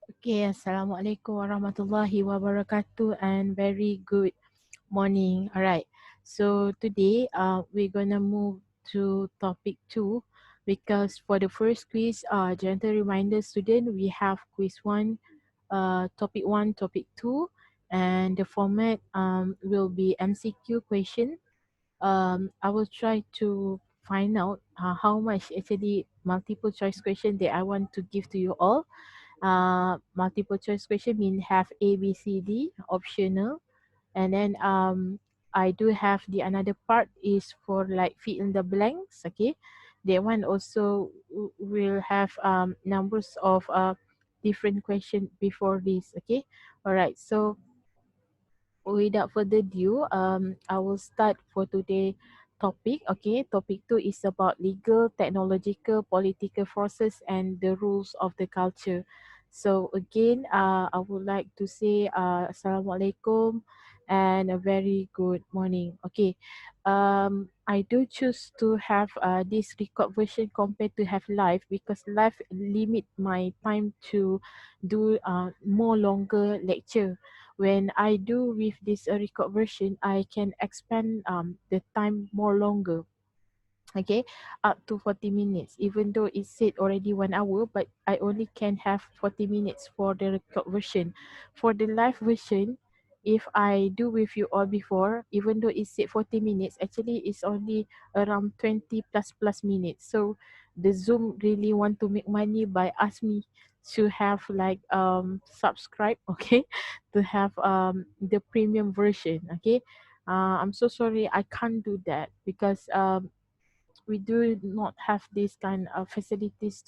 Okay, Assalamualaikum warahmatullahi wabarakatuh and very good morning. Alright, so today we're gonna move to topic 2 because for the first quiz, gentle reminder student, we have quiz 1, topic 1, topic 2, and the format will be MCQ question. I will try to find out how much actually multiple choice question that I want to give to you all. Multiple choice question mean have A, B, C, D optional, and then I do have the another part is for like fill in the blanks. Okay, that one also will have numbers of different question before this. Okay, all right. So without further ado, I will start for today topic. Okay, topic 2 is about legal, technological, political forces and the rules of the culture. So again, I would like to say Assalamualaikum and a very good morning. Okay, I do choose to have this record version compared to have live because live limit my time to do more longer lecture. When I do with this record version, I can expand the time more longer. Okay, up to 40 minutes. Even though it said already 1 hour, but I only can have 40 minutes for the record version. For the live version, if I do with you all before, even though it said 40 minutes, actually it's only around 20 plus minutes. So the Zoom really want to make money by ask me to have like subscribe, okay, to have the premium version. Okay, I'm so sorry I can't do that because we do not have this kind of facilities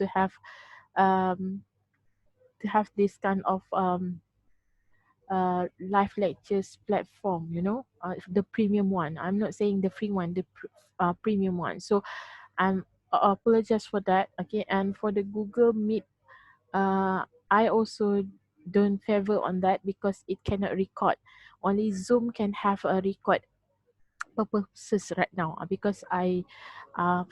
um to have this kind of live lectures platform, you know, the premium one. I'm not saying the free one, the premium one. So I'm apologize for that. Okay, and for the Google Meet, I also don't favor on that because it cannot record. Only Zoom can have a record purposes right now, because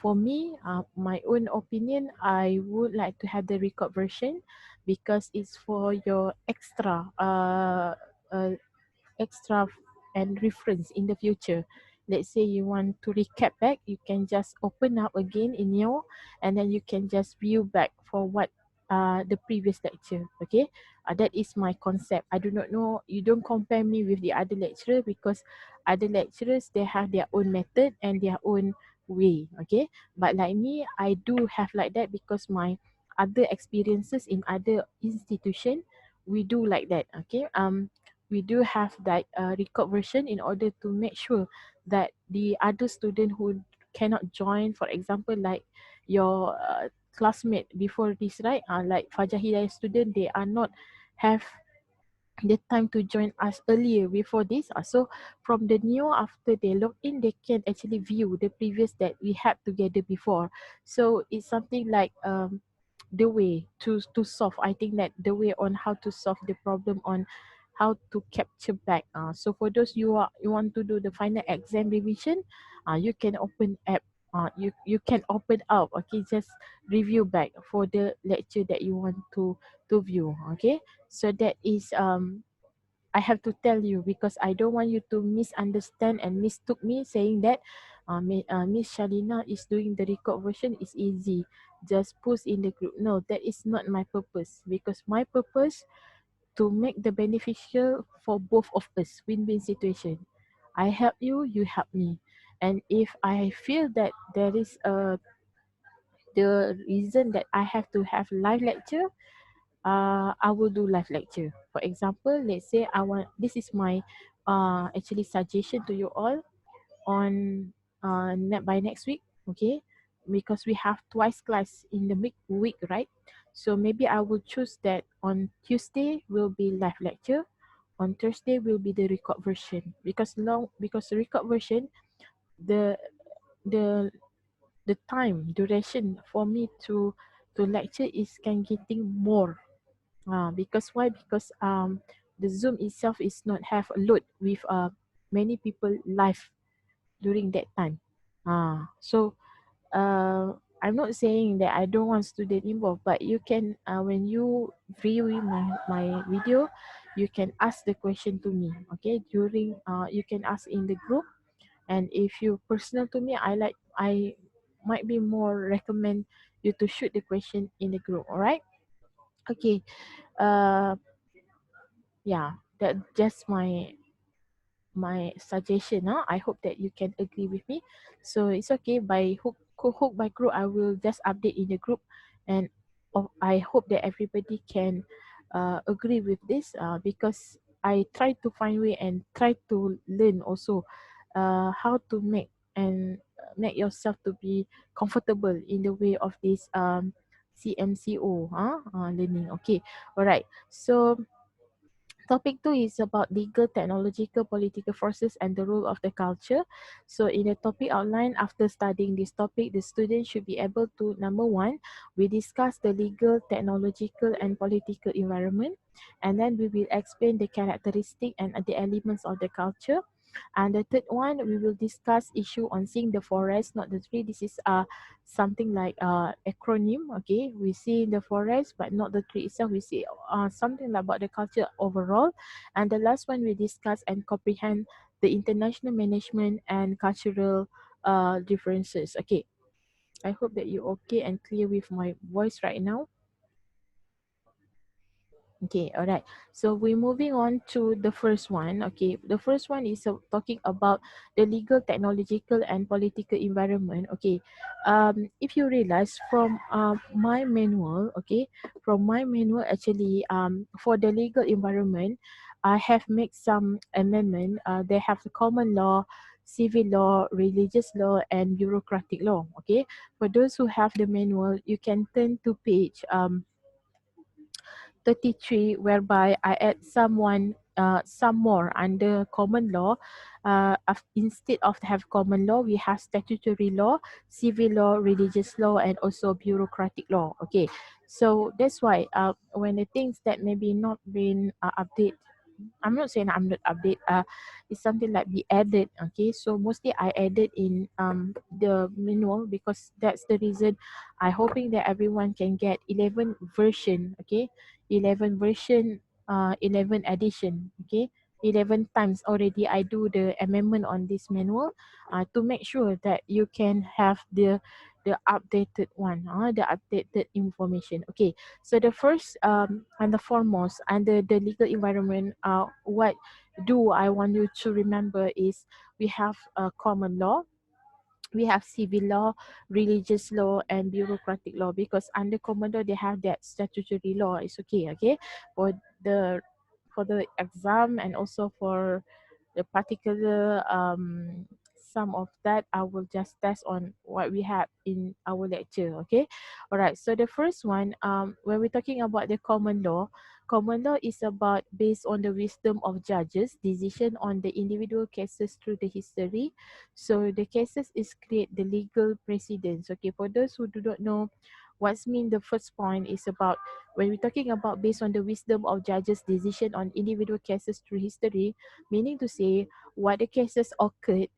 for me, my own opinion, I would like to have the record version because it's for your uh, extra and reference in the future. Let's say you want to recap back, you can just open up again in your, and then you can just view back for what the previous lecture. Okay, that is my concept. I do not know. You don't compare me with the other lecturer because other lecturers they have their own method and their own way. Okay, but like me, I do have like that because my other experiences in other institution, we do like that. Okay, we do have that record version in order to make sure that the other student who cannot join, for example, like your classmate before this, right? Like Fajar Hidayah student, they are not have the time to join us earlier before this. So from the new after they log in, they can actually view the previous that we had together before. So it's something like the way to solve. I think that the way on how to solve the problem on how to capture back. So for those you want to do the final exam revision, you can open app. You can open up. Okay, just review back for the lecture that you want to view. Okay, so that is I have to tell you because I don't want you to misunderstand and mistook me saying that Miss Shalina is doing the record version is easy. Just post in the group. No, that is not my purpose because my purpose to make the beneficial for both of us, win-win situation. I help you, you help me. And if I feel that there is the reason that I have to have live lecture, I will do live lecture. For example, let's say I want this is my actually suggestion to you all on by next week, okay? Because we have twice class in the week, right? So maybe I will choose that on Tuesday will be live lecture, on Thursday will be the record version because the record version the the the time duration for me to lecture is can getting more. Because why? Because the Zoom itself is not have a load with many people live during that time. So I'm not saying that I don't want student involved, but you can when you view my video, you can ask the question to me. Okay, during you can ask in the group, and if you personal to me, I might be more recommend you to shoot the question in the group. All right. Okay. Uh, yeah, that just my suggestion. I hope that you can agree with me. So it's okay. By hook by group, I will just update in the group, and I hope that everybody can agree with this. Because I try to find way and try to learn also, how to make yourself to be comfortable in the way of this CMCO learning. Okay, all right. So topic two is about legal, technological, political forces and the role of the culture. So in the topic outline, after studying this topic, the student should be able to, number one, we discuss the legal, technological and political environment. And then we will explain the characteristic and the elements of the culture. And the third one, we will discuss issue on seeing the forest, not the tree. This is something like acronym. Okay, we see the forest, but not the tree itself. We see something about the culture overall. And the last one, we discuss and comprehend the international management and cultural differences. Okay, I hope that you're okay and clear with my voice right now. Okay, all right. So we're moving on to the first one. Okay, the first one is talking about the legal, technological, and political environment. Okay, if you realize from my manual, okay, from my manual actually, for the legal environment, I have made some amendment. They have the common law, civil law, religious law, and bureaucratic law. Okay, for those who have the manual, you can turn to page 33, whereby I add some more under common law. Instead of have common law, we have statutory law, civil law, religious law, and also bureaucratic law. Okay, so that's why when the things that maybe not been updated, I'm not saying I'm not update. It's something like be added. Okay, so mostly I added in the manual because that's the reason. I hoping that everyone can get 11 version. Okay, 11 version, 11 edition. Okay, 11 times already I do the amendment on this manual, to make sure that you can have the updated one, the updated information. Okay, so the first and the foremost under the legal environment, what do I want you to remember is we have common law, we have civil law, religious law, and bureaucratic law. Because under common law they have that statutory law. It's okay, okay, for the for the exam and also for the particular some of that I will just test on what we have in our lecture. Okay, all right. So the first one, when we're talking about the common law is about based on the wisdom of judges decision on the individual cases through the history. So the cases is create the legal precedents. Okay, for those who do not know what's mean, the first point is about when we're talking about based on the wisdom of judges decision on individual cases through history, meaning to say what the cases occurred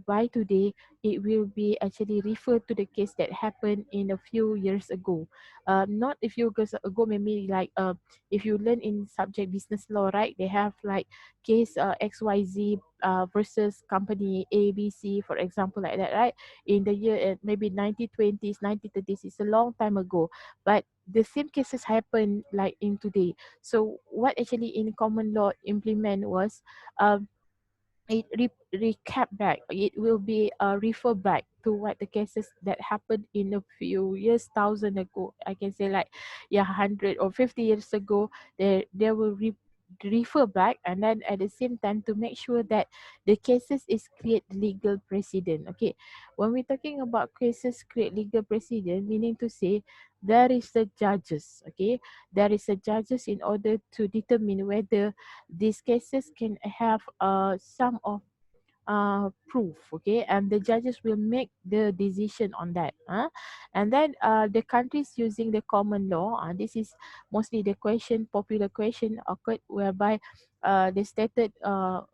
by today, it will be actually referred to the case that happened in a few years ago. Not a few years ago, maybe like if you learn in subject business law, right? They have like case XYZ versus company ABC, for example, like that, right? In the year maybe 1920s, 1930s, it's a long time ago. But the same cases happen like in today. So what actually in common law implement was um, it recap back. It will be refer back to what the cases that happened in a few years, thousand ago. I can say like, yeah, 100 or 50 years ago. They will refer back, and then at the same time to make sure that the cases is create legal precedent. Okay, when we're talking about cases create legal precedent, meaning to say there is the judges. Okay, there is a judges in order to determine whether these cases can have some of proof. Okay, and the judges will make the decision on that. And then the countries using the common law, this is mostly the question, popular question occurred, whereby they stated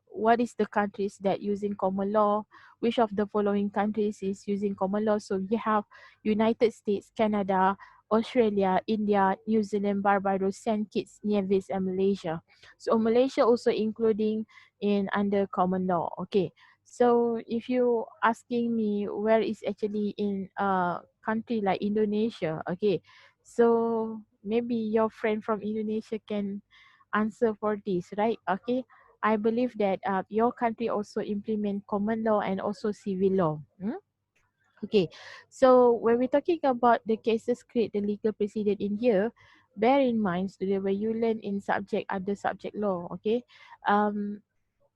what is the countries that using common law, which of the following countries is using common law. So we have United States, Canada, Australia, India, New Zealand, Barbados, Saint Kitts, Nevis, and Malaysia. So Malaysia also including in under common law. Okay. So if you asking me where is actually in a country like Indonesia, okay. So maybe your friend from Indonesia can answer for this, right? Okay. I believe that your country also implement common law and also civil law. Okay, so when we're talking about the cases create the legal precedent in here, bear in mind, student, when you learn in subject under subject law, okay, um,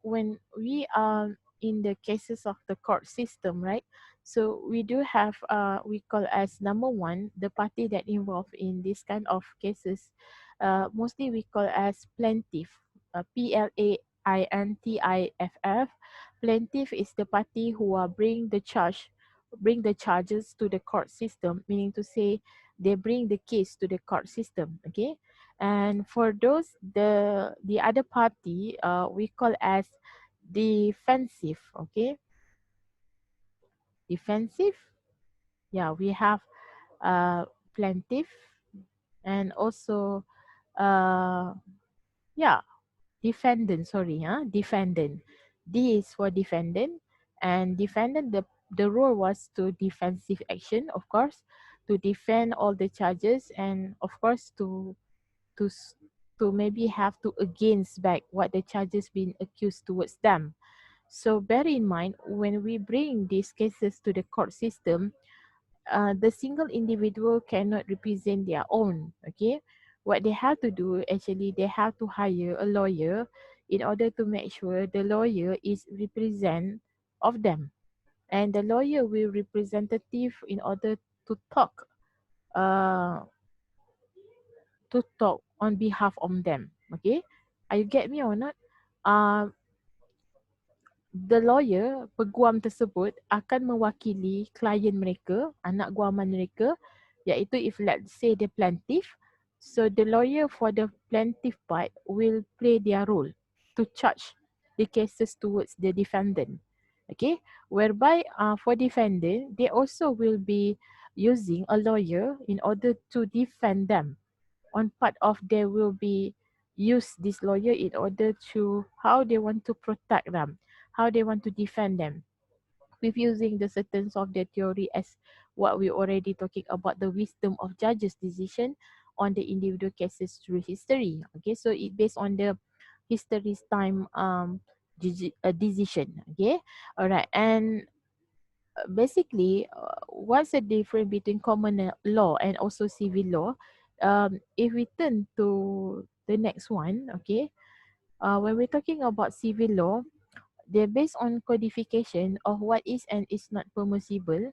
when we are in the cases of the court system, right? So we do have we call as number one the party that involved in this kind of cases. Mostly we call as plaintiff. Plaintiff. Plaintiff is the party who are bring the charges to the court system, meaning to say they bring the case to the court system. Okay, and for those the other party we call as defensive. Okay, defensive. Yeah, we have plaintiff and also uh yeah, defendant. Sorry, defendant. D is for defendant, and defendant the role was to defensive action, of course, to defend all the charges, and of course to s- to maybe have to against back what the charges been accused towards them. So bear in mind when we bring these cases to the court system, the single individual cannot represent their own. Okay, what they have to do actually they have to hire a lawyer in order to make sure the lawyer is represent of them, and the lawyer will representative in order to talk uh on behalf of them. Okay, are you get me or not? uh, the lawyer, peguam tersebut akan mewakili klien mereka, anak guaman mereka, iaitu if let's say the plaintiff, so the lawyer for the plaintiff part will play their role to charge the cases towards the defendant. Okay, whereby for defendant, they also will be using a lawyer in order to defend them. On part of they will be use this lawyer in order to how they want to protect them, how they want to defend them with using the certains of the theory as what we already talking about the wisdom of judges decision on the individual cases through history. Okay, so it based on the history's time decision. Okay, all right, and basically, what's the difference between common law and also civil law? If we turn to the next one, okay, when we're talking about civil law, they're based on codification of what is and is not permissible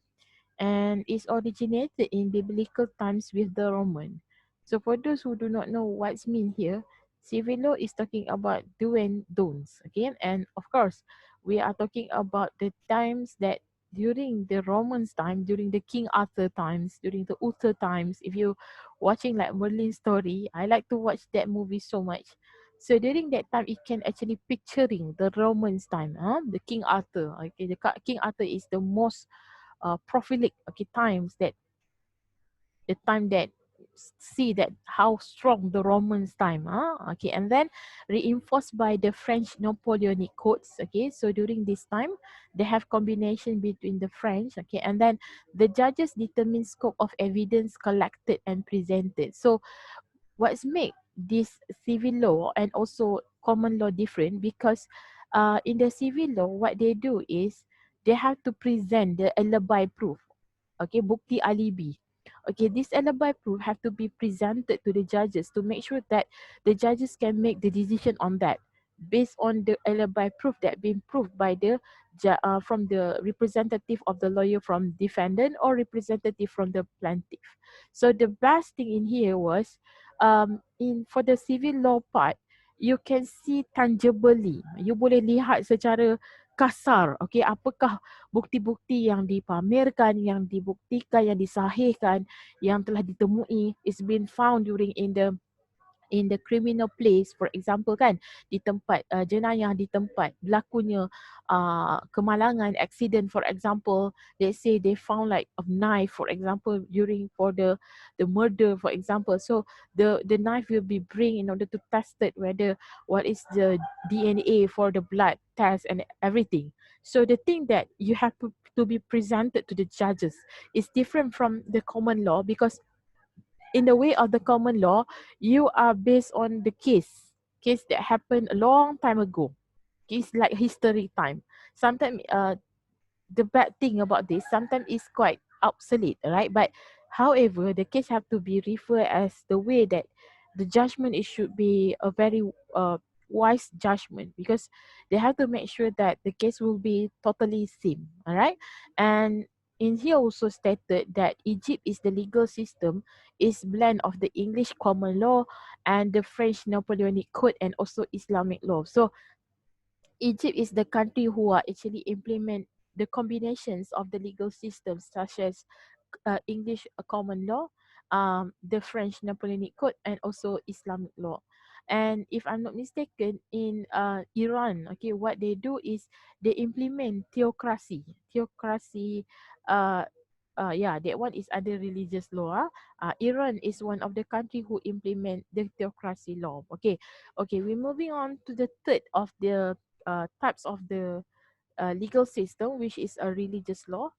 and is originated in biblical times with the Roman. So for those who do not know what's mean here, civil law is talking about do and don'ts. Okay, and of course, we are talking about the times that during the Romans time, during the King Arthur times, during the Uther times. If you watching like Merlin story, I like to watch that movie so much. So during that time, it can actually picturing the Romans time, the King Arthur. Okay, King Arthur is the most prolific okay times that the time that see that how strong the Romans time okay, and then reinforced by the French Napoleonic codes. Okay, so during this time they have combination between the French, okay, and then the judges determine scope of evidence collected and presented. So what's make this civil law and also common law different because in the civil law what they do is they have to present the alibi proof. Okay, bukti alibi. Okay, this alibi proof have to be presented to the judges to make sure that the judges can make the decision on that based on the alibi proof that been proved by the from the representative of the lawyer from defendant or representative from the plaintiff. So the best thing in here was in for the civil law part, you can see tangibly. You boleh lihat secara kasar. Okay, apakah bukti-bukti yang dipamerkan, yang dibuktikan, yang disahihkan, yang telah ditemui is been found during in the in the criminal place, for example kan, di tempat jenayah, di tempat berlakunya kemalangan, accident, for example, let's say they found like a knife, for example, during for the murder, for example. So the knife will be bring in order to test it whether what is the DNA for the blood test and everything. So the thing that you have to be presented to the judges is different from the common law, because in the way of the common law, you are based on the case that happened a long time ago. It's like history time. Sometimes the bad thing about this sometimes is quite obsolete, right? But however, the case have to be referred as the way that the judgment, it should be a very uh, wise judgment, because they have to make sure that the case will be totally same, all right? And in here also stated that Egypt is the legal system is blend of the English common law and the French Napoleonic Code and also Islamic law. So Egypt is the country who are actually implement the combinations of the legal systems such as English common law, the French Napoleonic Code, and also Islamic law. And if I'm not mistaken, in Iran, okay, what they do is they implement theocracy. Theocracy, uh, yeah, that one is under religious law. Iran is one of the country who implement the theocracy law. Okay, okay, we're moving on to the third of the types of the legal system, which is a religious law.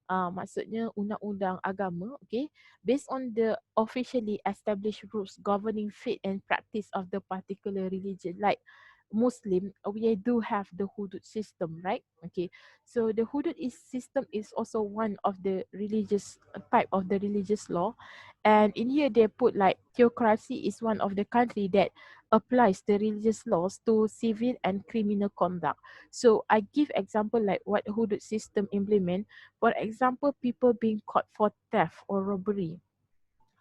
Maksudnya undang-undang agama, okay, based on the officially established rules governing faith and practice of the particular religion. Like Muslim, we do have the hudud system, right? Okay, so the hudud is system is also one of the religious type of the religious law, and in here they put like theocracy is one of the country that applies the religious laws to civil and criminal conduct. So I give example like what hudud system implement. For example, people being caught for theft or robbery.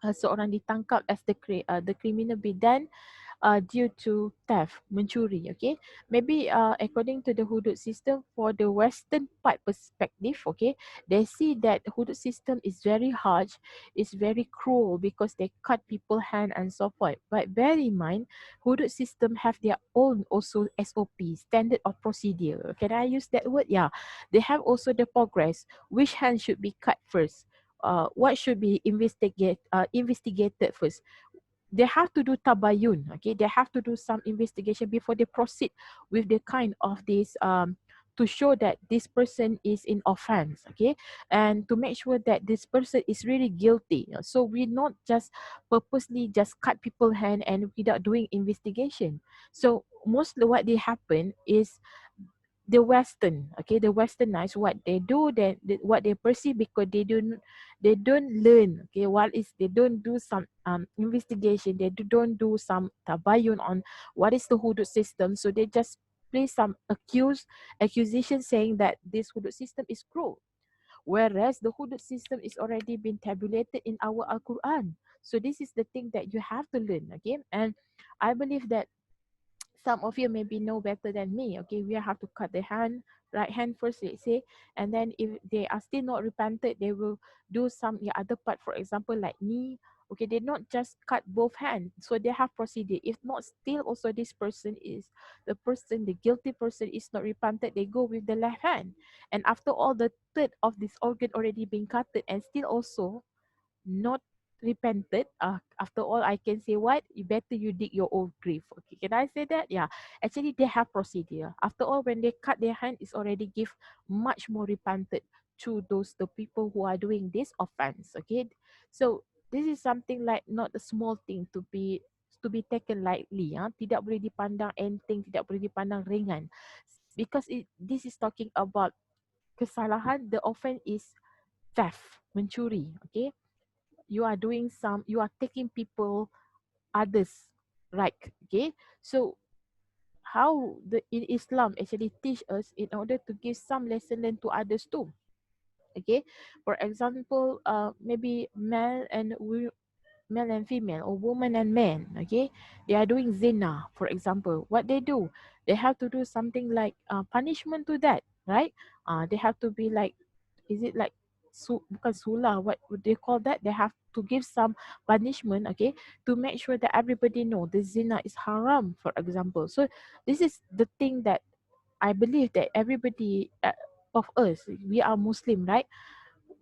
Seorang ditangkap as the criminal be done due to theft, mencuri. Okay, maybe according to the hudud system for the Western part perspective, okay, they see that hudud system is very harsh, is very cruel because they cut people hand and so forth. But bear in mind, hudud system have their own also SOP, standard of procedure. Can I use that word? Yeah, they have also the progress. Which hand should be cut first? What should be investigated first? They have to do tabayun, okay, they have to do some investigation before they proceed with the kind of this to show that this person is in offense, okay, and to make sure that this person is really guilty. So we not just purposely just cut people hand and without doing investigation. So mostly what they happen is the Western, okay, the Westernized what they do, what they perceive, because they don't learn, okay, what is they don't do some investigation, don't do some tabayun on what is the hudud system, so they just place some accusation saying that this hudud system is cruel, whereas the hudud system is already been tabulated in our Al-Quran. So this is the thing that you have to learn, okay, and I believe that some of you maybe know better than me. Okay, we have to cut the right hand first, let's say, and then if they are still not repented, they will do some the other part, for example, like knee. Okay, they not just cut both hands, so they have procedure. If not, still also this person is the guilty person is not repented, they go with the left hand. And after all, the third of this organ already been cut and still also not repented, after all, I can say what? You better you dig your own grave. Okay, can I say that? Yeah. Actually, they have procedure. After all, when they cut their hand, it's already give much more repented to the people who are doing this offense. Okay. So this is something like not a small thing to be taken lightly. Tidak boleh dipandang enteng, tidak boleh dipandang ringan. Because this is talking about kesalahan, the offense is theft, mencuri. Okay, you are taking people others right. Okay, so how the in Islam actually teach us in order to give some lesson learned to others too. Okay, for example, maybe male and female, or woman and man, okay, they are doing zina, for example. What they do, they have to do something like punishment to that, right? They have to be like, is it like bukan sulah, what would they call that, they have to give some punishment, okay, to make sure that everybody know the zina is haram, for example. So this is the thing that I believe that everybody of us, we are Muslim, right?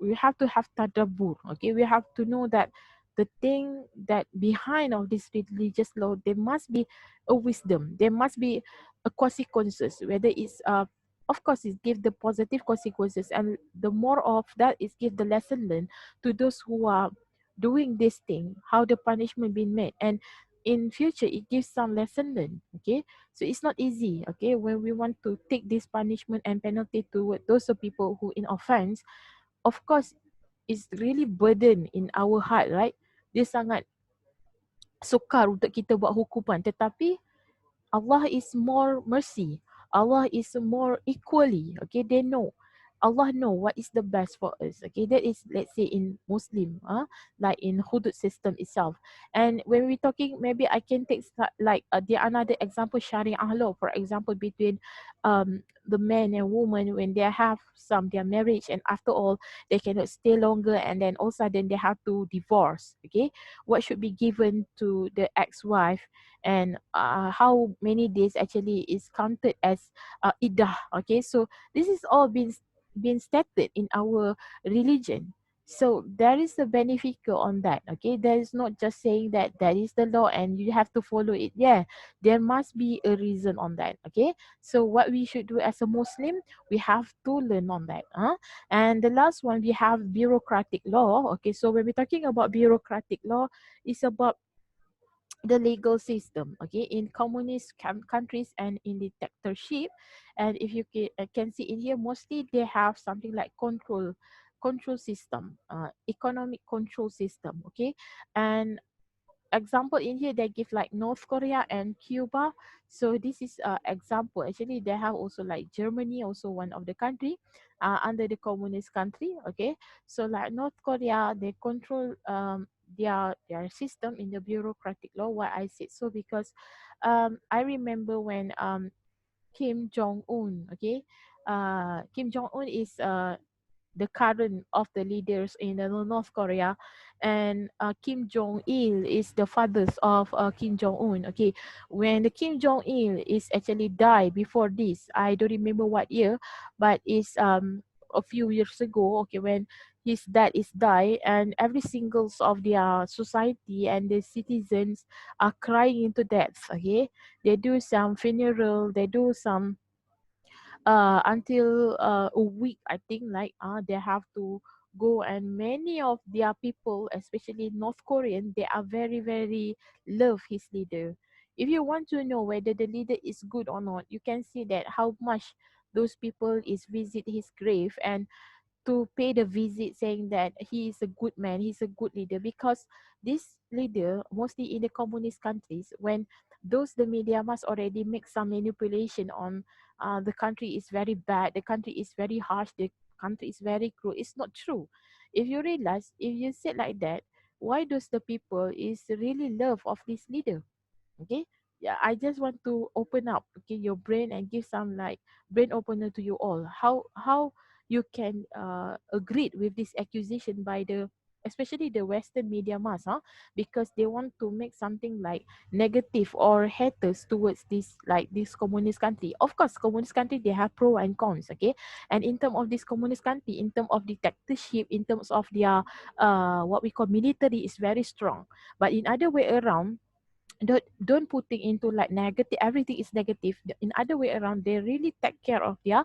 We have to have tadabbur, okay, we have to know that the thing that behind of this religious law, there must be a wisdom, there must be a consequences, whether it's of course it give the positive consequences, and the more of that is give the lesson learned to those who are doing this thing, how the punishment being made, and in future it gives some lesson learned, okay. So it's not easy, okay, when we want to take this punishment and penalty to those of people who in offense. Of course, it's really burden in our heart, right? Dia sangat sukar untuk kita buat hukuman. Tetapi Allah is more mercy. Allah is more equally. Okay, they know. Allah know what is the best for us. Okay, that is, let's say, in Muslim, like in hudud system itself. And when we're talking, maybe I can take like the another example, Sharia law, for example, between the man and woman when they have some their marriage, and after all they cannot stay longer, and then all of a sudden they have to divorce. Okay, what should be given to the ex-wife, and how many days actually is counted as iddah. Okay, so this is all been stated in our religion. So there is a benefit on that. Okay, there is not just saying that that is the law and you have to follow it. Yeah, there must be a reason on that. Okay, so what we should do as a Muslim, we have to learn on that. And the last one, we have bureaucratic law. Okay, so when we're talking about bureaucratic law, it's about the legal system, okay, in communist countries and in dictatorship. And if you can see in here, mostly they have something like control system, economic control system, okay. And example in here they give like North Korea and Cuba. So this is example. Actually they have also like Germany, also one of the country under the communist country, okay. So like North Korea, they control their system in the bureaucratic law. Why I said so, because I remember when Kim Jong Un, okay, Kim Jong Un is the current of the leaders in the North Korea, and Kim Jong Il is the fathers of Kim Jong Un. Okay, when the Kim Jong Il is actually died before this, I don't remember what year, but it's a few years ago. Okay, when his dad is died, and every singles of their society and the citizens are crying into death. Okay, they do some funeral, they do some until a week, I think, like they have to go, and many of their people, especially North Korean, they are very very love his leader. If you want to know whether the leader is good or not, you can see that how much those people is visit his grave and to pay the visit, saying that he is a good man, he's a good leader. Because this leader, mostly in the communist countries, when those the media must already make some manipulation on the country is very bad, the country is very harsh, the country is very cruel. It's not true. If you realize, if you said like that, why does the people is really love of this leader? Okay, yeah, I just want to open up, okay, your brain and give some like brain opener to you all, how you can agree with this accusation by the, especially the Western media mass, because they want to make something like negative or haters towards this, like this communist country. Of course communist country, they have pro and cons, okay. And in terms of this communist country, in terms of dictatorship, in terms of their what we call military is very strong. But in other way around, don't putting into like negative, everything is negative. In other way around, they really take care of their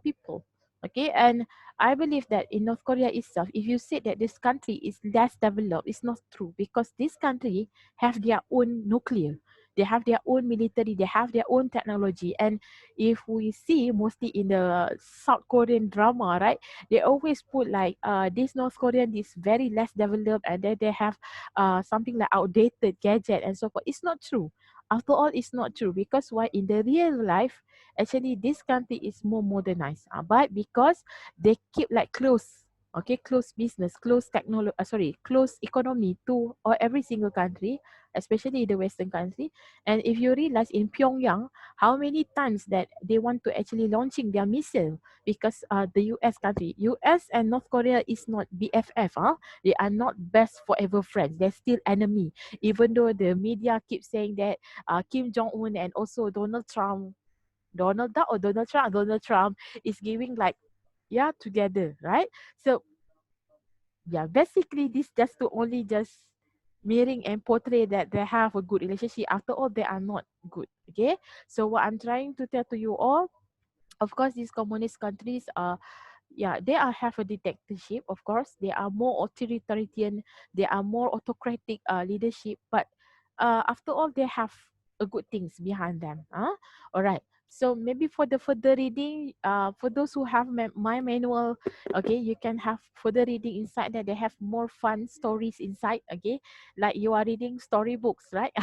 people, okay. And I believe that in North Korea itself, if you say that this country is less developed, it's not true, because this country have their own nuclear, they have their own military, they have their own technology. And if we see mostly in the South Korean drama, right, they always put like this North Korean is very less developed, and then they have something like outdated gadget and so forth. It's not true. After all, it's not true, because why, in the real life, actually this country is more modernized. But because they keep like close, okay, close business, close technology, sorry, close economy to or every single country. especially the Western country. And if you realize in Pyongyang, how many times that they want to actually launching their missile because the US country, US and North Korea is not BFF, they are not best forever friends. They're still enemy. Even though the media keep saying that Kim Jong Un and also Donald Trump is giving like yeah together, right? So yeah, basically this just to only just mirroring and portray that they have a good relationship. After all, they are not good. Okay, so what I'm trying to tell to you all, of course, these communist countries are yeah, they are have a dictatorship. Of course, they are more authoritarian, they are more autocratic leadership, but after all they have a good things behind them, all right. So maybe for the further reading, for those who have my manual, okay, you can have further reading inside that. They have more fun stories inside, okay, like you are reading storybooks, right?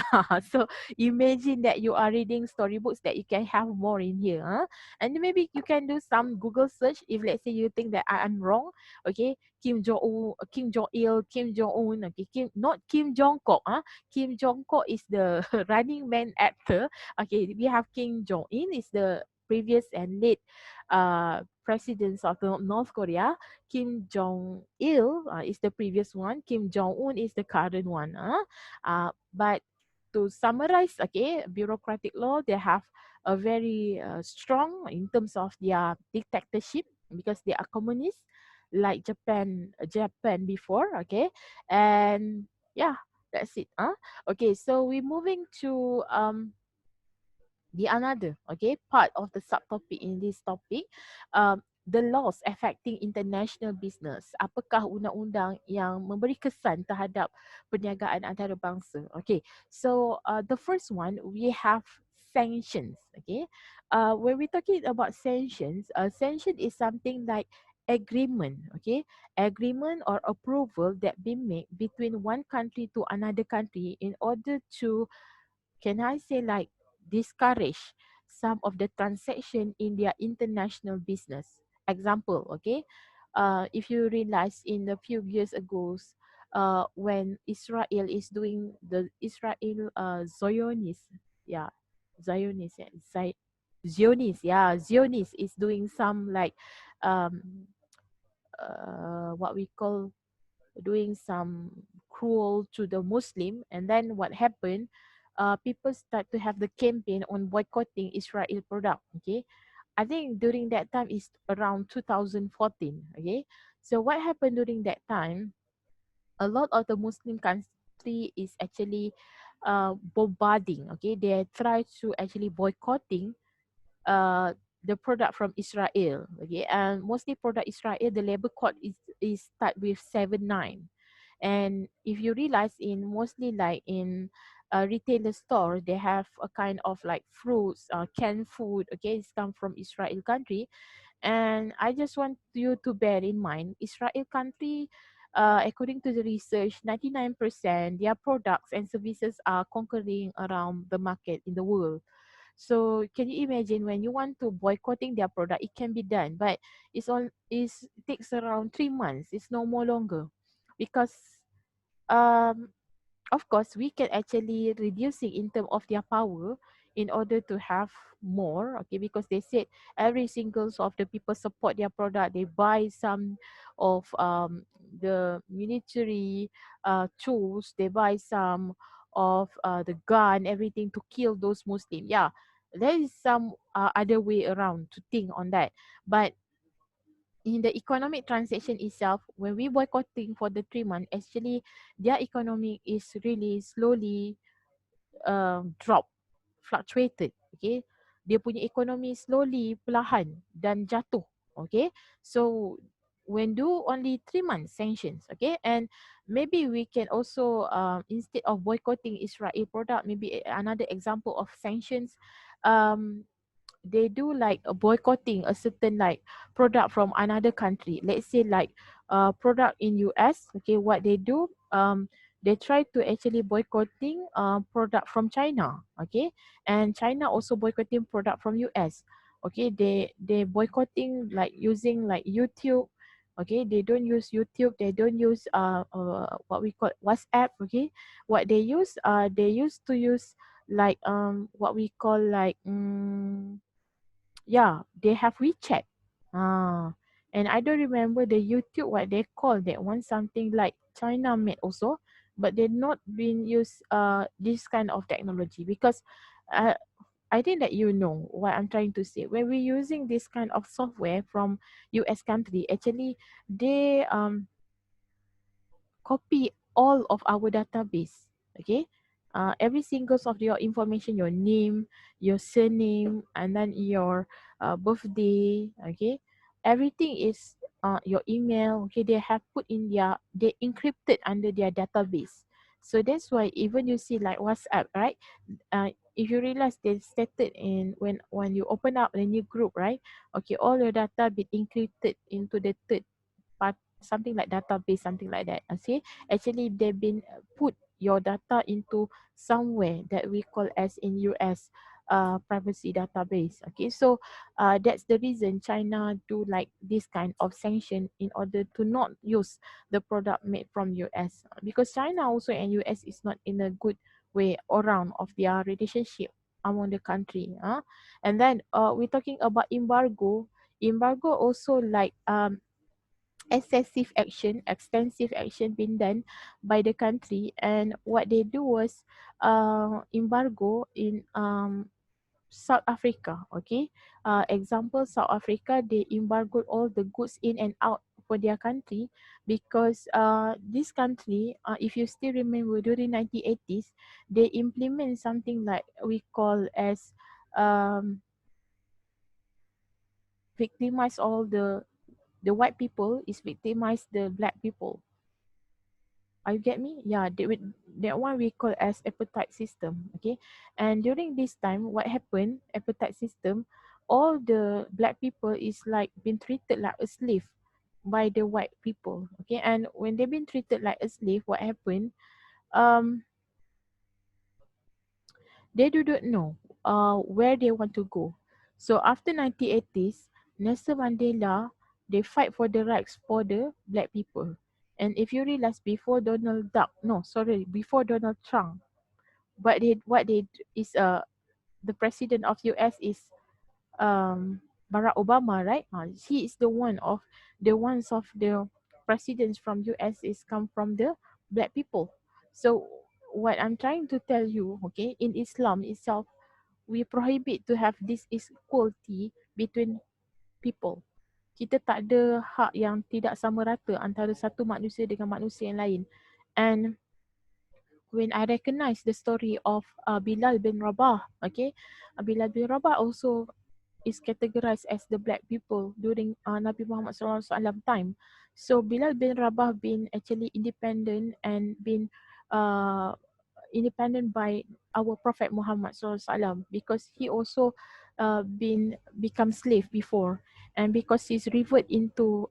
So imagine that you are reading storybooks that you can have more in here, and maybe you can do some Google search if let's say you think that I am wrong. Okay, Kim Jong Un, Kim Jong Il, Kim Jong Un. Okay, Kim, not Kim Jong Kok. Kim Jong Kok is the Running Man actor. Okay, we have Kim Jong Il is the previous and late president of the North Korea. Kim Jong Il is the previous one. Kim Jong Un is the current one. But to summarize, okay, bureaucratic law, they have a very strong in terms of their dictatorship because they are communist like Japan before, okay. And yeah, that's it, okay. So we're moving to the another okay part of the subtopic in this topic, the laws affecting international business. Apakah undang-undang yang memberi kesan terhadap perniagaan antarabangsa? Okay, so the first one we have sanctions. Okay, when we're talking about sanctions, sanction is something like agreement, okay, agreement or approval that be made between one country to another country in order to, can I say, like discourage some of the transaction in their international business. Example, okay, if you realize in a few years ago, when Israel is doing the Israel Zionist, yeah, Zionist, yeah, Zionist, yeah, Zionist is doing some like um what we call doing some cruel to the Muslim, and then what happened? People start to have the campaign on boycotting Israel product. Okay, I think during that time is around 2014. Okay, so what happened during that time? A lot of the Muslim country is actually bombarding. Okay, they try to actually boycotting uh the product from Israel. Okay, and mostly product Israel, the labor code is start with 79. And if you realize in mostly like in a retailer store, they have a kind of like fruits, canned food. Okay, it's come from Israel country. And I just want you to bear in mind, Israel country, according to the research, 99% their products and services are conquering around the market in the world. So can you imagine when you want to boycotting their product, it can be done, but it takes around 3 months. It's no more longer, because um of course we can actually reducing in terms of their power in order to have more, okay, because they said every single of the people support their product, they buy some of the military tools, they buy some of the gun, everything to kill those Muslim. Yeah, there is some other way around to think on that. But in the economic transaction itself, when we boycotting for the 3 months, actually their economy is really slowly drop, fluctuated. Okay, dia punya ekonomi slowly perlahan dan jatuh. Okay, so when do only 3 months sanctions, okay, and maybe we can also instead of boycotting Israel product, maybe another example of sanctions, um they do like boycotting a certain like product from another country. Let's say like product in US. Okay, what they do, they try to actually boycotting product from China. Okay, and China also boycotting product from US. Okay, they boycotting like using like YouTube. Okay, they don't use YouTube, they don't use what we call WhatsApp. Okay, what they used to use like what we call like yeah, they have WeChat. Ah, and I don't remember the YouTube what they call that one, something like China made also, but they not been use this kind of technology because uh, I think that you know what I'm trying to say. When we're using this kind of software from US country, actually they copy all of our database. Okay, every single of your information, your name, your surname, and then your birthday. Okay, everything is your email. Okay, they have put in they encrypted under their database. So that's why even you see like WhatsApp, right? If you realize they stated in when you open up a new group, right? Okay, all your data be encrypted into the third part, something like database, something like that. See, actually they've been put your data into somewhere that we call as in US privacy database. Okay, so that's the reason China do like this kind of sanction in order to not use the product made from US, because China also and US is not in a good way around of their relationship among the country. And then we're talking about embargo. Embargo also like excessive action, extensive action being done by the country. And what they do was embargo in South Africa. Okay, example South Africa, they embargoed all the goods in and out for their country because this country, if you still remember during 1980s, they implement something like we call as victimize all the white people is victimize the black people. Are you get me? Yeah, that one we call as appetite system. Okay, and during this time, what happened? Appetite system, all the black people is like been treated like a slave by the white people. Okay, and when they've been treated like a slave, what happened? Um, they do not know where they want to go. So after 1980s, Nelson Mandela, they fight for the rights for the black people. And if you realize before Donald Duck, no, sorry, before Donald Trump, is the president of US is Barack Obama, right? He is the ones of the presidents from US is come from the black people. So what I'm trying to tell you, okay, in Islam itself, we prohibit to have this equality between people. Kita tak ada hak yang tidak sama rata antara satu manusia dengan manusia yang lain. And when I recognize the story of Bilal bin Rabah, okay, Bilal bin Rabah also is categorized as the black people during Nabi Muhammad SAW time. So Bilal bin Rabah been actually independent and been uh, independent by our Prophet Muhammad SAW, because he also been become slave before, and because he's revert into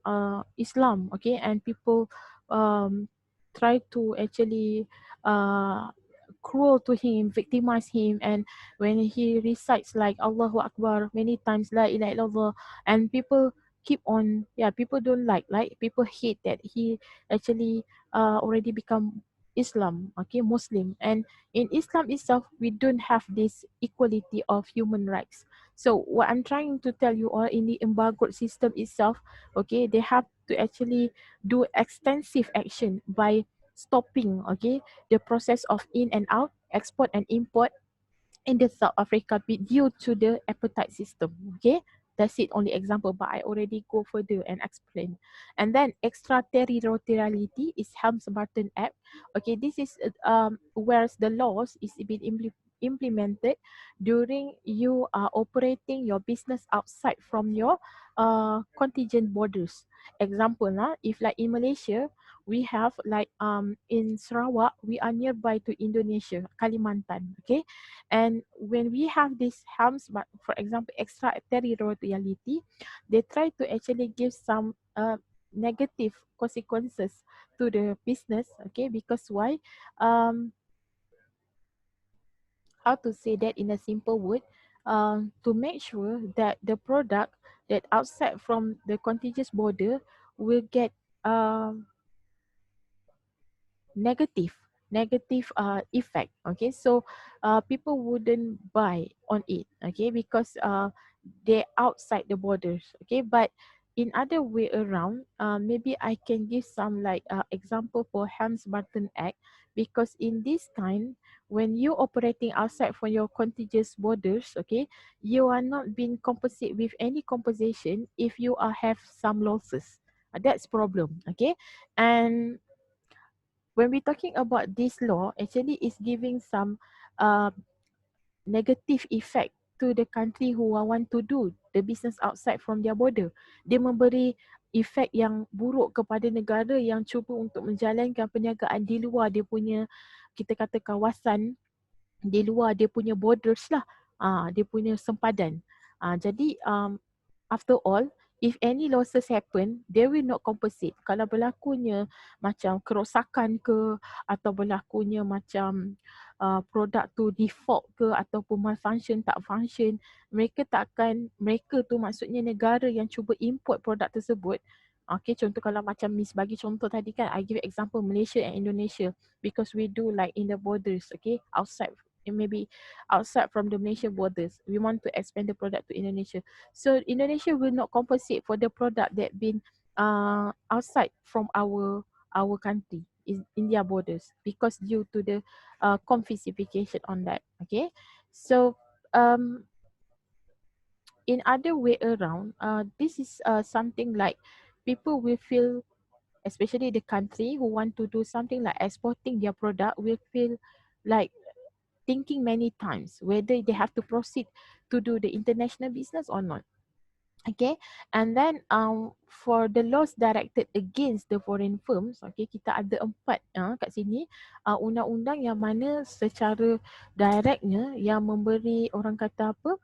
Islam, okay, and people um, try to actually uh, cruel to him, victimize him, and when he recites like Allahu Akbar many times, La ilaha illallah, and people keep on, yeah, people don't like people hate that he actually already become Islam, okay, Muslim. And in Islam itself, we don't have this equality of human rights. So what I'm trying to tell you all, in the embargo system itself, okay, they have to actually do extensive action by stopping, okay, the process of in and out, export and import in the South Africa due to the appetite system. Okay, that's it. Only example, but I already go further and explain. And then extraterritoriality is Helms Burton Act. Okay, this is where the laws is being implemented during you are operating your business outside from your contingent borders. Example, if like in Malaysia, we have like in Sarawak, we are nearby to Indonesia, Kalimantan. Okay, and when we have these harms, but for example, extraterritoriality, they try to actually give some negative consequences to the business. Okay, because why? Um, how to say that in a simple word? To make sure that the product that outside from the contiguous border will get um negative effect. Okay, so people wouldn't buy on it, okay, because they're outside the borders. Okay, but in other way around, maybe I can give some like example for Helms Burton Act, because in this kind, when you operating outside from your contiguous borders, okay, you are not being compensated with any compensation if you are have some losses. That's problem. Okay, and when we're talking about this law, actually is giving some uh, negative effect to the country who want to do the business outside from their border. Dia memberi efek yang buruk kepada negara yang cuba untuk menjalankan perniagaan di luar dia punya, kita kata, kawasan, di luar dia punya borders lah, dia punya sempadan. Jadi after all, if any losses happen, they will not compensate. Kalau berlakunya macam kerosakan ke, atau berlakunya macam produk tu default ke, ataupun malfunction, tak function, mereka takkan, mereka tu maksudnya negara yang cuba import produk tersebut. Okay, contoh kalau macam Miss bagi contoh tadi kan, I give example Malaysia and Indonesia, because we do like in the borders, okay, outside, maybe outside from the Malaysia borders, we want to expand the product to Indonesia. So Indonesia will not compensate for the product that been outside from our country in their borders, because due to the confiscation on that. Okay, so um, in other way around, this is something like people will feel, especially the country who want to do something like exporting their product, will feel like thinking many times whether they have to proceed to do the international business or not. Okay, and then for the laws directed against the foreign firms, okay, kita ada 4 kat sini, undang-undang yang mana secara directnya yang memberi, orang kata apa,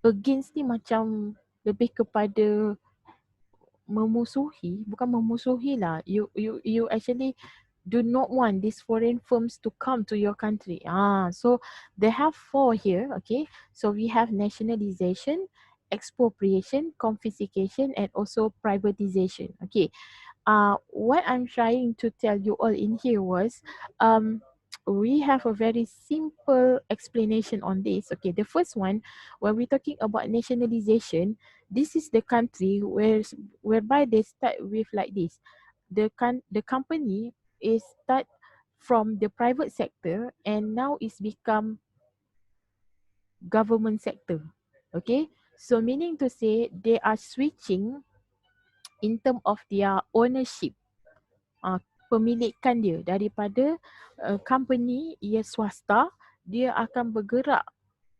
against ni macam lebih kepada memusuhi, bukan memusuhi lah, you actually do not want these foreign firms to come to your country. So they have 4 here, okay. So we have nationalization, expropriation, confiscation, and also privatization. Okay, what I'm trying to tell you all in here was, we have a very simple explanation on this. Okay, the first one, when we're talking about nationalization, this is the country whereby they start with like this. The company is start from the private sector and now it's become government sector. Okay, so meaning to say they are switching in term of their ownership, pemilikan dia daripada company ia swasta, dia akan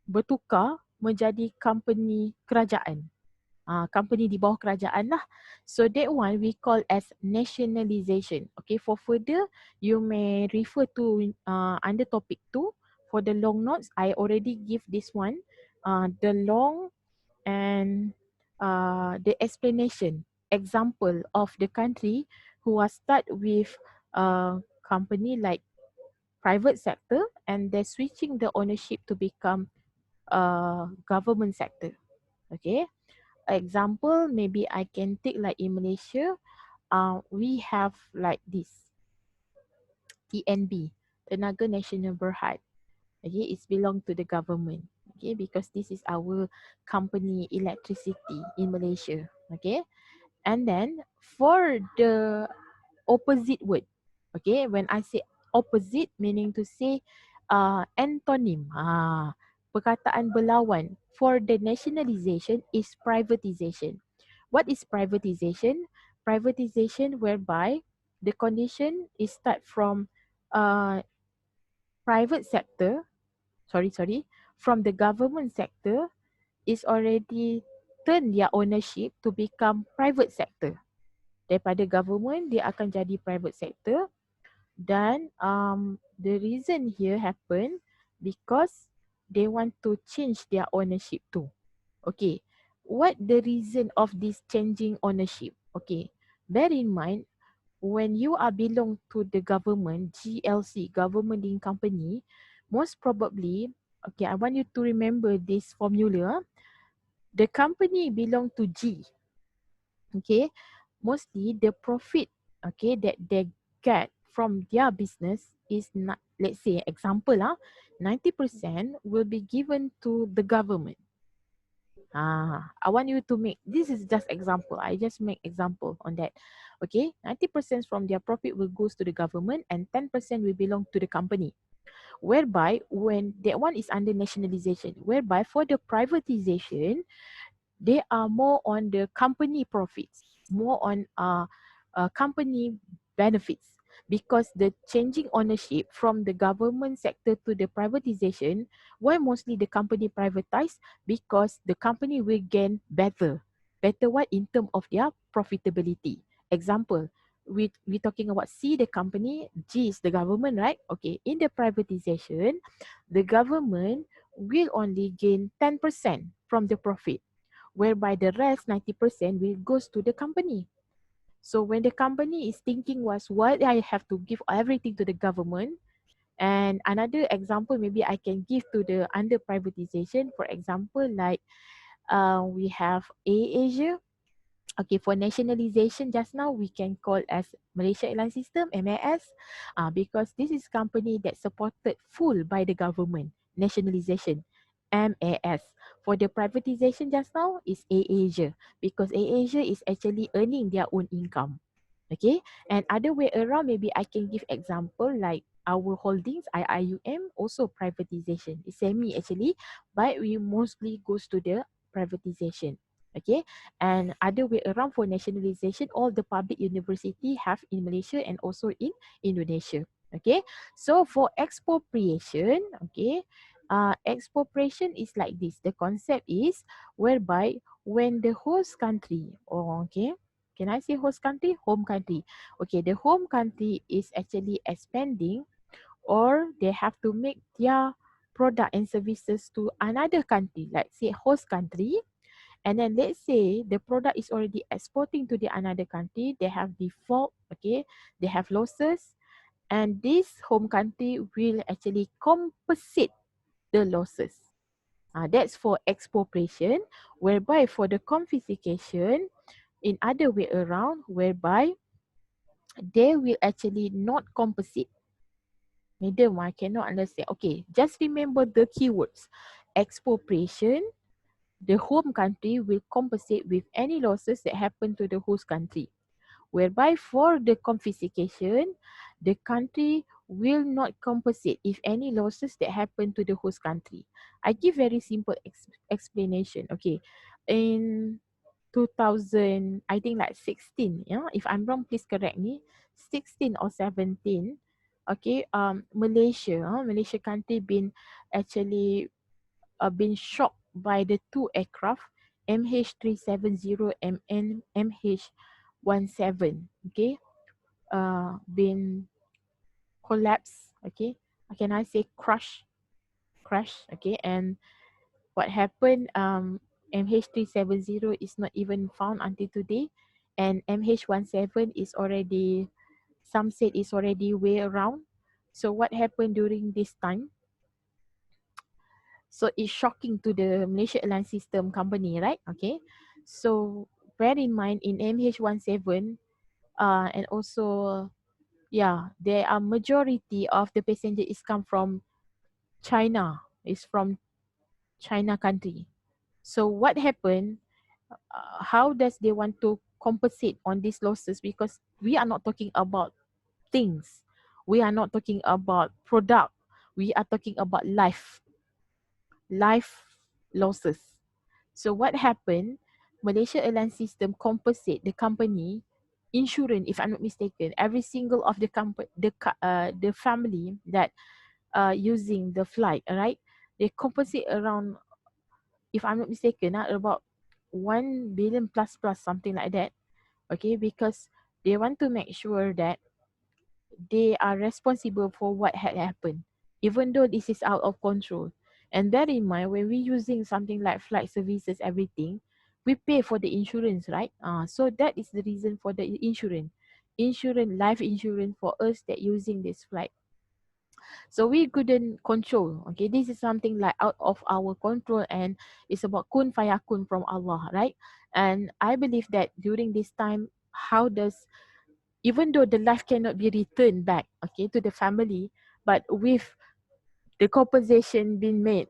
bertukar menjadi company kerajaan. Company di bawah kerajaan lah. So that one we call as nationalization. Okay, for further, you may refer to under topic 2 for the long notes. I already give this one, the long and the explanation, example of the country who are start with a company like private sector and they're switching the ownership to become government sector. Okay, example maybe I can take like in Malaysia, we have like this TNB, Tenaga Nasional Berhad. Okay, it's belong to the government. Okay, because this is our company electricity in Malaysia. Okay, and then for the opposite word, okay, when I say opposite, meaning to say antonym, perkataan berlawan for the nationalization is privatization. What is privatization? Privatization whereby the condition is start from uh, private sector, from the government sector is already turn their ownership to become private sector. Daripada government, dia akan jadi private sector. Dan the reason here happen because they want to change their ownership too. Okay, what the reason of this changing ownership? Okay, bear in mind, when you are belong to the government, GLC, government linked company, most probably, okay, I want you to remember this formula. The company belong to G. Okay, mostly the profit, okay, that they get from their business is not, let's say example 90% will be given to the government. I want you to make, this is just example, I just make example on that. Okay, 90% from their profit will goes to the government and 10% will belong to the company, whereby when that one is under nationalization, whereby for the privatization they are more on the company profits, more on company benefits, because the changing ownership from the government sector to the privatization, why mostly the company privatized? Because the company will gain better what in term of their profitability. Example, we talking about C, the company, G is the government, right? Okay, in the privatization, the government will only gain 10% from the profit, whereby the rest 90% will goes to the company. So when the company is thinking was, why I have to give everything to the government? And another example maybe I can give to the under privatization, for example, like we have Asia. Okay, for nationalization, just now we can call as Malaysia Airline System, MAS, because this is company that supported full by the government. Nationalization, MAS. For the privatization just now is AirAsia, because AirAsia is actually earning their own income. Okay, and other way around, maybe I can give example like our holdings, IIUM, also privatization. It's semi actually, but we mostly goes to the privatization. Okay, and other way around for nationalization, all the public university have in Malaysia and also in Indonesia. Okay, so for expropriation, okay, expropriation is like this. The concept is whereby when the host country, or okay, can I say host country? Home country. Okay, the home country is actually expanding, or they have to make their product and services to another country, like say host country, and then let's say the product is already exporting to the another country, they have default, okay, they have losses, and this home country will actually compensate the losses. That's for expropriation, whereby for the confiscation, in other way around, whereby they will actually not compensate. Madam, I cannot understand. Okay, just remember the keywords. Expropriation, the home country will compensate with any losses that happen to the host country. Whereby for the confiscation, the country will not compensate if any losses that happen to the host country. I give very simple explanation. Okay, in 2000, I think like 16, yeah, if I'm wrong please correct me, 16 or 17. Okay, Malaysia, Malaysia country been actually been shocked by the two aircraft MH370 and MH17. Okay, been collapsed. Okay, can I say crash? Okay, and what happened? MH370 is not even found until today, and MH17 is already, some said is already way around. So what happened during this time? So it's shocking to the Malaysia Airline System company, right? Okay. So bear in mind in MH17, and also, yeah, there are majority of the passenger is come from China, is from China country. So what happened? How does they want to compensate on these losses? Because we are not talking about things, we are not talking about product, we are talking about life losses. So what happened? Malaysia Airline System compensate the company insurance, if I'm not mistaken, every single of the the family that using the flight, right? They compensate around, if I'm not mistaken, about 1 billion plus something like that. Okay, because they want to make sure that they are responsible for what had happened, even though this is out of control. And bear in mind, when we're using something like flight services, everything, we pay for the insurance, right? So that is the reason for the insurance, life insurance for us that using this flight. So we couldn't control. Okay, this is something like out of our control, and it's about kun fayakun from Allah, right? And I believe that during this time, how does, even though the life cannot be returned back, okay, to the family, but with the compensation being made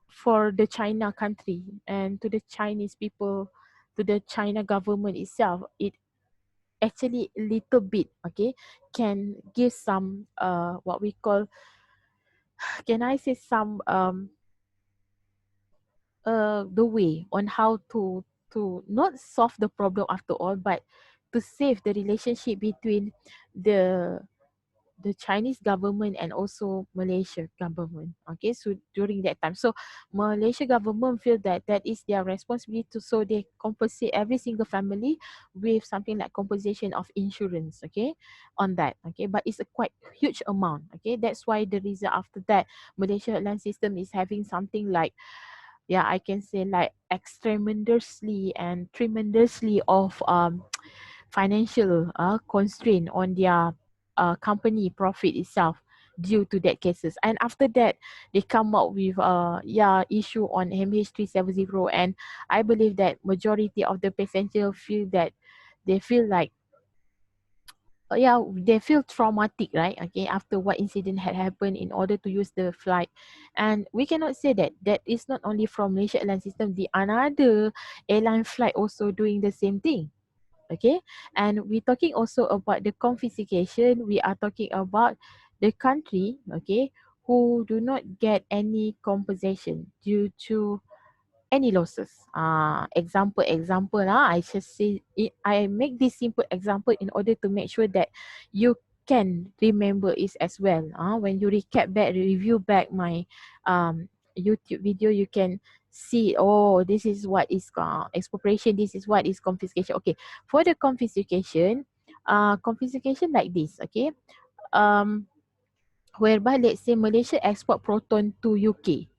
for the China country and to the Chinese people, to the China government itself, it actually a little bit, okay, can give some what we call, can I say some the way on how to not solve the problem after all, but to save the relationship between the the Chinese government and also Malaysia government. Okay, so during that time, so Malaysia government feel that that is their responsibility to, so they compensate every single family with something like compensation of insurance. Okay, on that. Okay, but it's a quite huge amount. Okay, that's why the reason after that Malaysia land system is having something like, yeah, I can say like extremendously and tremendously of financial constraint on their company profit itself due to that cases. And after that, they come up with yeah, issue on MH370, and I believe that majority of the passenger feel that they feel like, yeah, they feel traumatic, right? Okay, after what incident had happened in order to use the flight. And we cannot say that that is not only from Malaysia Airline System, the another airline flight also doing the same thing. Okay, and we're talking also about the confiscation. We are talking about the country, okay, who do not get any compensation due to any losses. Example, I just say it, I make this simple example in order to make sure that you can remember it as well. When you recap back, review back my um YouTube video, you can see, oh, this is what is expropriation, this is what is confiscation. Okay, for the confiscation like this, okay, um whereby let's say Malaysia export proton to UK,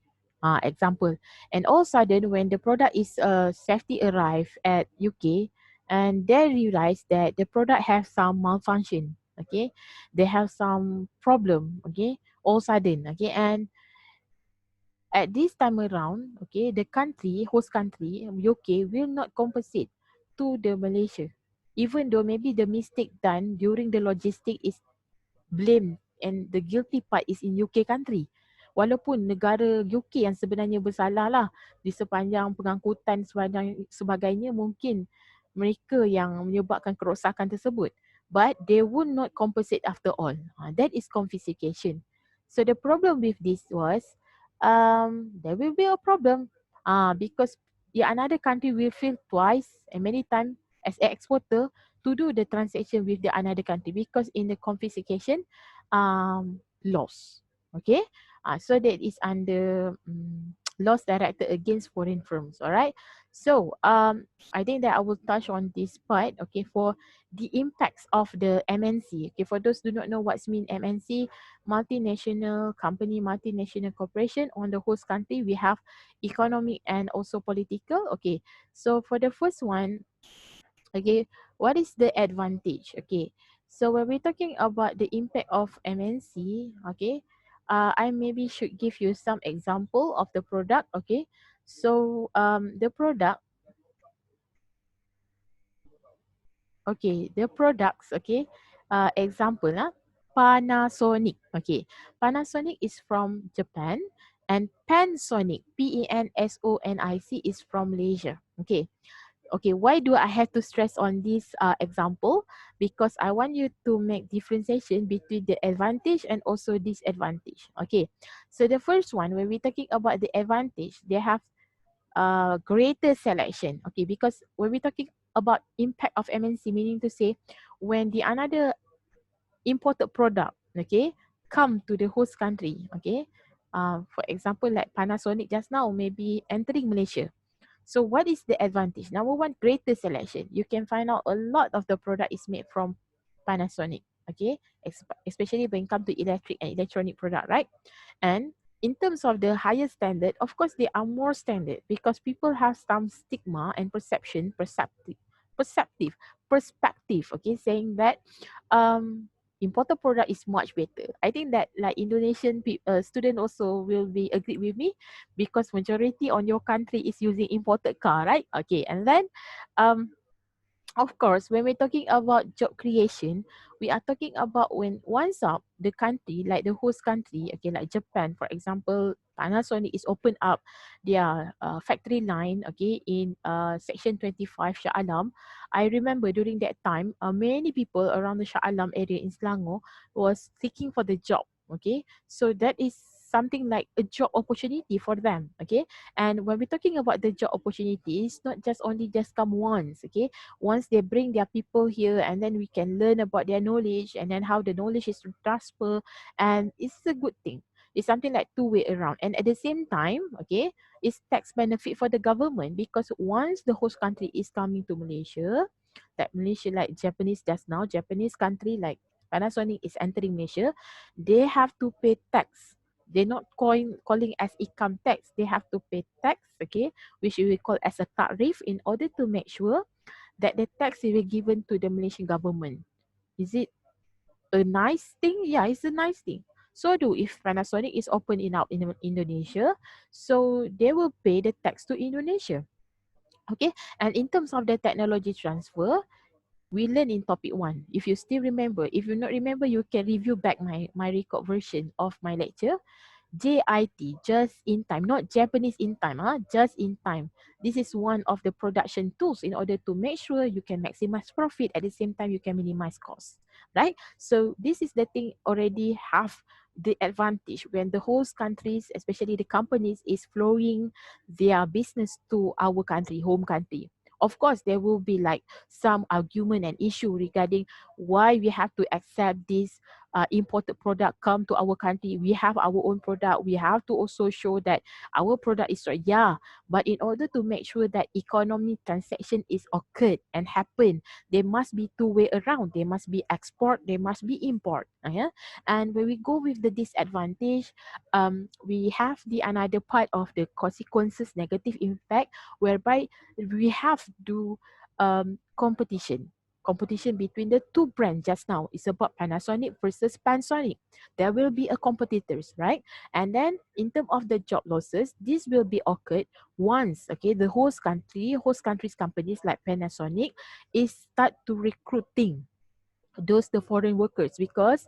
example, and all of a sudden when the product is safety arrive at UK, and they realize that the product have some malfunction, okay, they have some problem, okay, all of a sudden, okay, and at this time around, okay, the country, host country, UK, will not compensate to the Malaysia, even though maybe the mistake done during the logistic is blame, and the guilty part is in UK country. Walaupun negara UK yang sebenarnya bersalah lah di sepanjang pengangkutan sebagainya, mungkin mereka yang menyebabkan kerosakan tersebut. But they would not compensate after all. That is confiscation. So the problem with this was, there will be a problem because the another country will feel twice and many times as an exporter to do the transaction with the another country, because in the confiscation laws, okay, so that is under laws directed against foreign firms. All right, so I think that I will touch on this part, okay, for the impacts of the MNC. Okay, for those who do not know what's mean MNC, multinational company, multinational corporation. On the host country, we have economic and also political. Okay, so for the first one, okay, what is the advantage? Okay, so when we're talking about the impact of MNC, okay, I maybe should give you some example of the product. Okay, so the product, okay, the products, okay, example Panasonic. Okay, Panasonic is from Japan, and Pansonic, Pensonic, is from Malaysia. Okay, okay, why do I have to stress on this example? Because I want you to make differentiation between the advantage and also disadvantage. Okay, so the first one, when we're talking about the advantage, they have greater selection. Okay, because when we're talking about impact of MNC, meaning to say when the another imported product, okay, come to the host country, okay, for example like Panasonic just now maybe entering Malaysia. So what is the advantage? Number one, greater selection. You can find out a lot of the product is made from Panasonic. Okay, especially when it comes to electric and electronic product, right? And in terms of the higher standard, of course they are more standard because people have some stigma and perception, perspective. Okay, saying that um imported product is much better. I think that like Indonesian student also will be agree with me because majority on your country is using imported car, right? Okay, and then um of course, when we're talking about job creation, we are talking about when once up the country, like the host country, okay, like Japan, for example, Panasonic is open up their factory line, okay, in section 25 Shah Alam. I remember during that time, many people around the Shah Alam area in Selangor was seeking for the job, okay. So that is something like a job opportunity for them, okay. And when we're talking about the job opportunity, it's not just only just come once, okay. Once they bring their people here, and then we can learn about their knowledge and then how the knowledge is to transfer, and it's a good thing. It's something like two-way around, and at the same time, okay, it's tax benefit for the government because once the host country is coming to Malaysia, like Malaysia, like Japanese, just now Japanese country like Panasonic is entering Malaysia, they have to pay tax. They're not calling as income tax. They have to pay tax, okay, which we will call as a tarif in order to make sure that the tax will be given to the Malaysian government. Is it a nice thing? Yeah, it's a nice thing. So do if Panasonic is opening out in Indonesia, so they will pay the tax to Indonesia. Okay, and in terms of the technology transfer, we learn in topic one. If you still remember, if you not remember, you can review back my record version of my lecture. JIT, just in time, not Japanese in time, just in time. This is one of the production tools in order to make sure you can maximize profit at the same time you can minimize costs, right? So this is the thing already have the advantage when the host countries, especially the companies, is flowing their business to our country, home country. Of course, there will be like some argument and issue regarding why we have to accept this imported product come to our country. We have our own product. We have to also show that our product is right. Yeah, but in order to make sure that economic transaction is occurred and happen, there must be two-way around. There must be export. There must be import. Yeah, and when we go with the disadvantage, we have the another part of the consequences, negative impact, whereby we have to competition between the two brands just now. It's about Panasonic versus Panasonic. There will be a competitors, right? And then in terms of the job losses, this will be occurred once, okay, the host countries companies like Panasonic is start to recruiting those the foreign workers because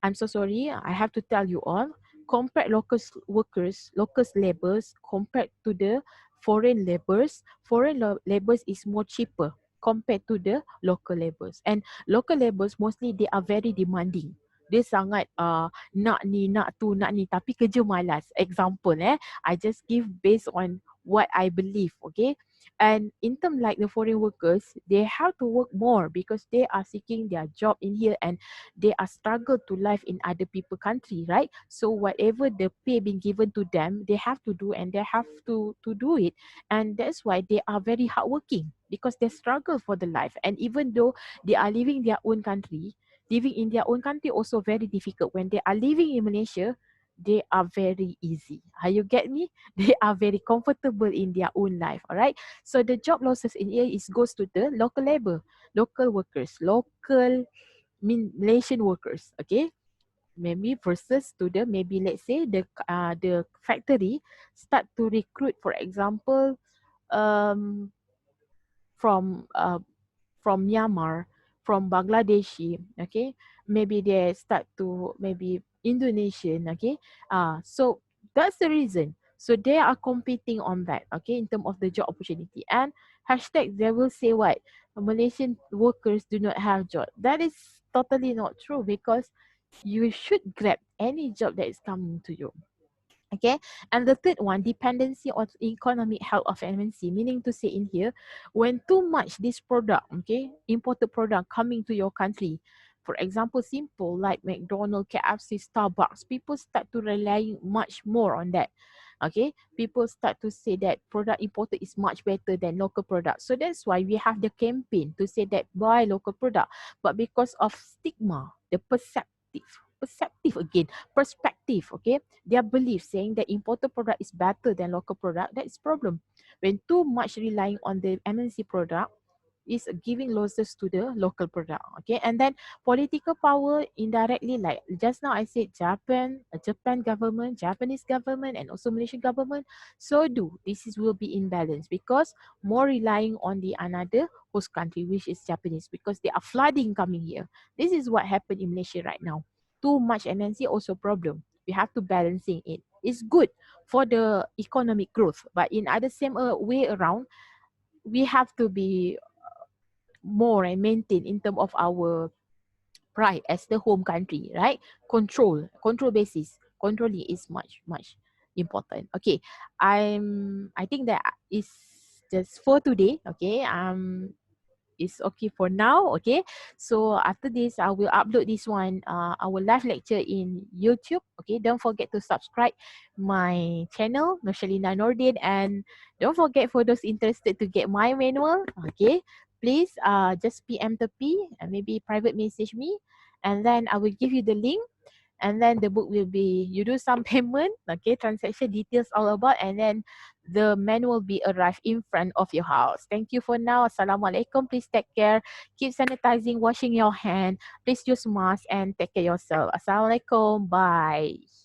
I'm so sorry. I have to tell you all. Compared local workers, local laborers compared to the foreign laborers, laborers is more cheaper compared to the local laborers. And local laborers mostly they are very demanding. Dia sangat nak ni, nak tu, nak ni tapi kerja malas. Example I just give based on what I believe, okay? And in terms like the foreign workers, they have to work more because they are seeking their job in here and they are struggle to live in other people country, right? So whatever the pay being given to them, they have to do and they have to do it. And that's why they are very hardworking because they struggle for the life. And even though they are living their own country, living in their own country also very difficult. When they are living in Malaysia, they are very easy. How you get me? They are very comfortable in their own life. All right. So the job losses in here is goes to the local labor, local workers, local Malaysian workers, okay? Maybe versus to the maybe let's say the factory start to recruit, for example, um from uh from Myanmar, from Bangladeshi, okay? Maybe they start to maybe Indonesian, okay? So that's the reason. So they are competing on that, okay, in terms of the job opportunity. And hashtag they will say what? Malaysian workers do not have job. That is totally not true because you should grab any job that is coming to you. Okay, and the third one, dependency on economic health of MNC, meaning to say in here, when too much this product, okay, imported product coming to your country, for example, simple like McDonald's, KFC, Starbucks, people start to rely much more on that. Okay, people start to say that product imported is much better than local product. So that's why we have the campaign to say that buy local product. But because of stigma, the perceptive again, perspective, okay, their belief saying that imported product is better than local product, that is problem. When too much relying on the MNC product, is giving losses to the local product. Okay, and then political power indirectly, like just now I said, Japan government, Japanese government, and also Malaysian government. So do this is will be imbalance because more relying on the another host country, which is Japanese, because they are flooding coming here. This is what happened in Malaysia right now. Too much MNC also problem. We have to balancing it. It's good for the economic growth, but in other same way around, we have to be more and maintain in terms of our pride as the home country, right? Control basis. Controlling is much important. Okay, I think that is just for today. Okay, is okay for now. Okay, so after this I will upload this one, our live lecture in YouTube. Okay, don't forget to subscribe my channel Noorsyalina Nordin, and don't forget for those interested to get my manual. Okay, please just PM to P and maybe private message me, and then I will give you the link, and then the book will be, you do some payment, okay, transaction details all about, and then the man will be arrived in front of your house. Thank you for now. Assalamualaikum. Please take care, keep sanitizing, washing your hand, please use mask and take care yourself. Assalamualaikum. Bye.